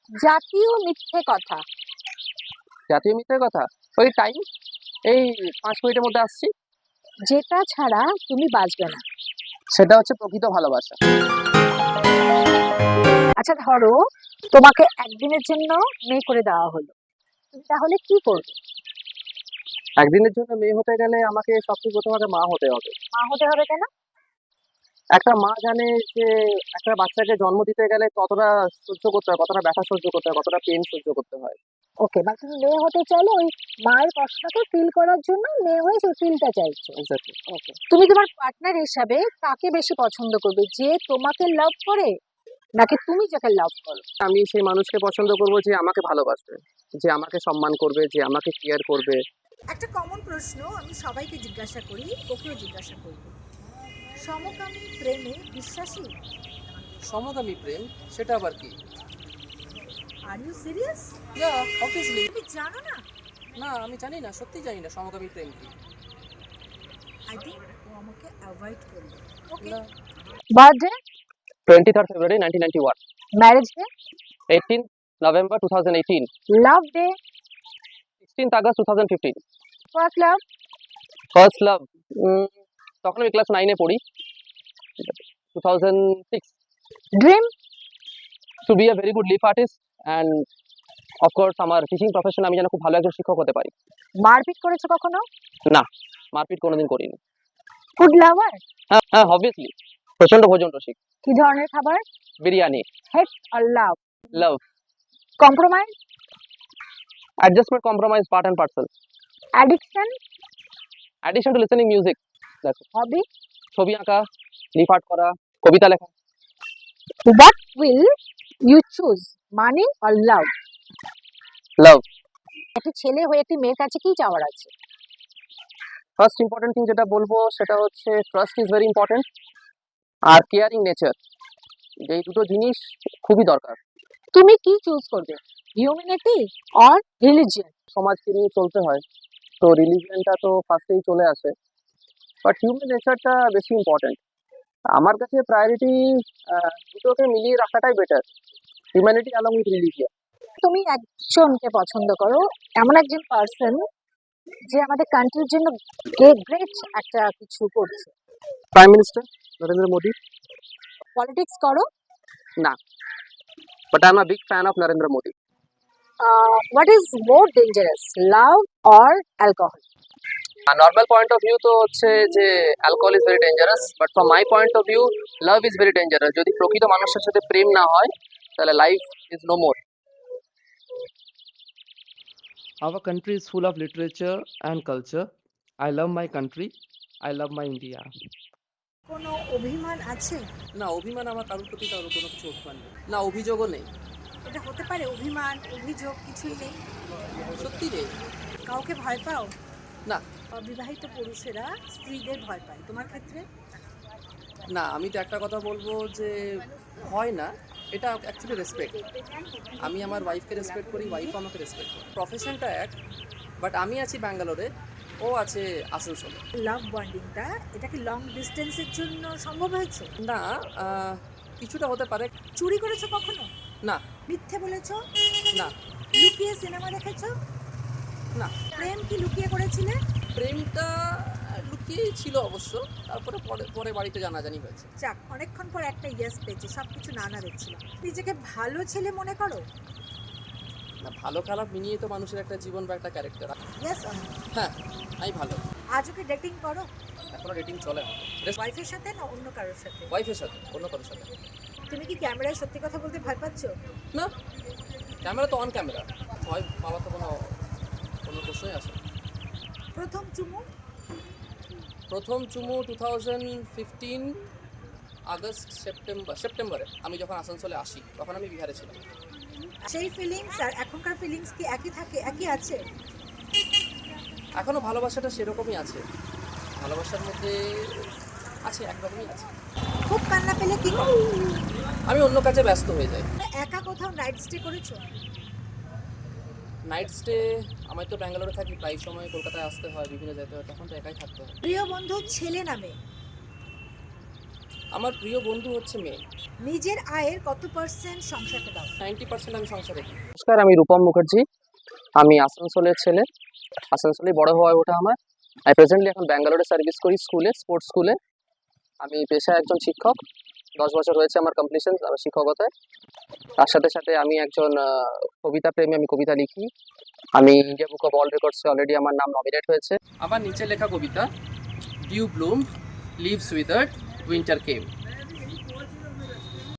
জাতীয় মিথ্যে কথা। জাতীয় মিথ্যের কথা, ওই টাইম, এই 5 মিনিটের মধ্যে আসছি। যেটা ছাড়া তুমি বাঁচবে না। সেটা হচ্ছে প্রকৃত ভালোবাসা। আচ্ছা ধরো তোমাকে একদিনের জন্য মেয়ে করে দেওয়া হলো, তুমি তাহলে কি করবে? একদিনের জন্য মেয়ে হতে গেলে আমাকে সবথেকে প্রথম আগে মা হতে হবে। মা হতে হবে কেন? একটা মা জানে যে একটা বাচ্চাকে জন্ম দিতে গেলে কতটা সহ্য করতে হয়, কতটা ব্যথা সহ্য করতে হয়, কতটা পেন সহ্য করতে হয়। ওকে, মানে তুমি মেয়ে হতে চাইলে ওই মায়ের কষ্টটাকে ফিল করার জন্য মেয়ে হয়ে সেই ফিলটা চাইছো। এক্স্যাক্টলি। ওকে, তুমি তোমার পার্টনার হিসাবে কাকে বেশি পছন্দ করবে, যে তোমাকে লাভ করে নাকি তুমি যাকে লাভ করো? আমি সেই মানুষকে পছন্দ করব যে আমাকে ভালোবাসবে, যে আমাকে সম্মান করবে, যে আমাকে কেয়ার করবে। একটা কমন প্রশ্ন আমি সবাইকে জিজ্ঞাসা করি, ওকেও জিজ্ঞাসা করব, সমকামী প্রেমে বিশ্বাসী? সমকামী প্রেম সেটা আবার কি? Are you serious? Yeah, obviously. তুমি জানো না? না, আমি জানি না, সত্যি জানি না সমকামী প্রেম কি। আই থিঙ্ক ও আমাকে অ্যাভয়েড করবে। ওকে, না। Birthday, 23rd February 1991, marriage day, 18th November 2018, love day, 16th August 2015. First love, first love, তখন আমি ক্লাস 9-এ পড়ি, 2006. Dream, to be a very good leaf artist and of course আমার টিচিং প্রফেশন, আমি যেন খুব ভালো একজন শিক্ষক হতে পারি। মারপিট করেছো কখনো? না, মারপিট কোনোদিন করিনি। ফুড লাভার, হ্যাঁ হ্যাঁ, অবভিয়াসলি, প্রচন্ড ভোজন রসিক। কি ধরনের খাবার? বিরিয়ানি। হেট আর love? Love. Compromise, adjustment, compromise, part and parcel. Addiction, addition to listening music. Hobby. ছবি আঁকা, লিফ আর্ট করা, কবিতা লেখা। What will you choose, money আর লাভ? লাভ। একটা ছেলে হয়ে একটি মেয়ের কাছে কি চাওয়ার আছে? ফার্স্ট ইম্পর্টেন্ট থিং যেটা বলবো সেটা হচ্ছে ট্রাস্ট ইজ ভেরি ইম্পর্টেন্ট, আর কেয়ারিং নেচার, এই দুটো জিনিস খুবই দরকার। তুমি কি চুজ করবে, হিউম্যানিটি অর রিলিজিয়ন? সমাজকে নিয়ে চলতে হয়, তো রিলিজিয়নটা তো ফার্স্টেই চলে আসে, বাট হিউম্যান নেচারটা বেশি ইম্পর্টেন্ট। আমার কাছে প্রায়োরিটি দুটোকে মিলিয়ে রাখাটাই better, humanity along with religion. তুমি একজনকে পছন্দ করো, এমন একজন পার্সন যে আমাদের কান্ট্রির জন্য গ্রেট একটা কিছু করছে। Prime minister Narendra Modi. Politics করো? না, but I am a big fan of Narendra Modi. What is more dangerous, love or alcohol? Normal point of view তো হচ্ছে যে alcohol is very dangerous, but from my point of view love is very dangerous. যদি প্রকৃত মানুষের সাথে প্রেম না হয় তাহলে life is no more. Our country is full of literature and culture. I love my country. I love my India. কোনো অভিমান আছে? না, অভিমান আমার কারোর প্রতি কারোর কোনো কিছু অভিমান নেই, না অভিযোগও নেই। এটা হতে পারে অভিমান, অভিযোগ কিছুই নেই? সত্যি নেই। কাউকে ভয় পাও? না। অবিবাহিত পুরুষেরা স্ত্রীদের ভয় পায়, তোমার ক্ষেত্রে? না, আমি তো একটা কথা বলবো যে হয় না, এটা অ্যাকচুয়ালি রেসপেক্ট। আমি আমার ওয়াইফকে রেসপেক্ট করি, ওয়াইফও আমাকে রেসপেক্ট করে। প্রফেশনটা এক, বাট আমি আছি ব্যাঙ্গালোরে, ও আছে আসানসোলে। লাভ বন্ডিংটা এটা কি লং ডিস্টেন্সের জন্য সম্ভব হয়েছে? না, কিছুটা হতে পারে। চুরি করেছো কখনো? না। মিথ্যে বলেছো? না। লুকিয়ে সিনেমা দেখেছো? না। প্রেম কি লুকিয়ে করেছিলে? প্রেমটা লুকিয়েই ছিল অবশ্য, তারপরে পরে পরে বাড়িতে জানাজানি হয়েছে। যাক, অনেকক্ষণ পর একটা ইয়েস পেয়েছি, সব কিছু না না দেখছিলাম। নিজেকে ভালো ছেলে মনে করো? না, ভালো খারাপ মিলিয়ে তো মানুষের একটা জীবন বা একটা ক্যারেক্টার। ইয়েস। হ্যাঁ, আমি ভালো। আজও কি ডেটিং করো? এখনো ডেটিং চলে আমার। ওয়াইফের সাথে না অন্য কারোর সাথে? ওয়াইফের সাথে, অন্য কারোর সাথে। তুমি কি ক্যামেরায় সত্যি কথা বলতে ভয় পাচ্ছো? না, ক্যামেরা তো অন ক্যামেরা, ভয় পাওয়ার তো কোনো প্রশ্নই আসে না। প্রথম চুমু? প্রথম চুমু 2015 আগস্ট সেপ্টেম্বরে আমি যখন আসানসোলে আসি, তখন আমি বিহারে ছিলাম। সেই ফিলিংস আর এখনকার ফিলিংস কি একই থাকে, একই আছে? এখনো ভালোবাসাটা সেরকমই আছে, ভালোবাসার মধ্যে আছে, একরকমই আছে। খুব কান্না পেলে কি করো? আমি অন্য কাজে ব্যস্ত হয়ে যাই। একা কোথাও নাইট স্টে করেছো? নাইট স্টে, আমি তো ব্যাঙ্গালোরে থাকি, প্রায় সময় কলকাতায় আসতে হয়, বিভিন্ন যেতে হয়, তখন তো একাই থাকতে হয়। প্রিয় বন্ধু ছেলে নামে? আমার প্রিয় বন্ধু হচ্ছে মেয়ে। নিজের আয়ের কত পার্সেন্ট সংসারকে দাও? 90% আমি সংসারে দিই। নমস্কার, আমি রূপম মুখার্জি। আমি আসানসোলের ছেলে। আসানসোলেই বড় হওয়া ওঠা আমার। আমি প্রেজেন্টলি এখন ব্যাঙ্গালোরে সার্ভিস করি স্কুলে, স্পোর্টস স্কুলে। আমি পেশায় একজন শিক্ষক। 10 বছর হয়েছে আমার কমপ্লিশন শিক্ষকতায়। তার সাথে সাথে আমি একজন কবিতা প্রেমী, আমি কবিতা লিখি। আমি ইন্ডিয়া বুক অফ ওয়ার্ল্ড রেকর্ডসে অলরেডি আমার নাম নমিনেট হয়েছে। আমার নিচে লেখা কবিতা, dew bloom, leaves withered, winter কেম।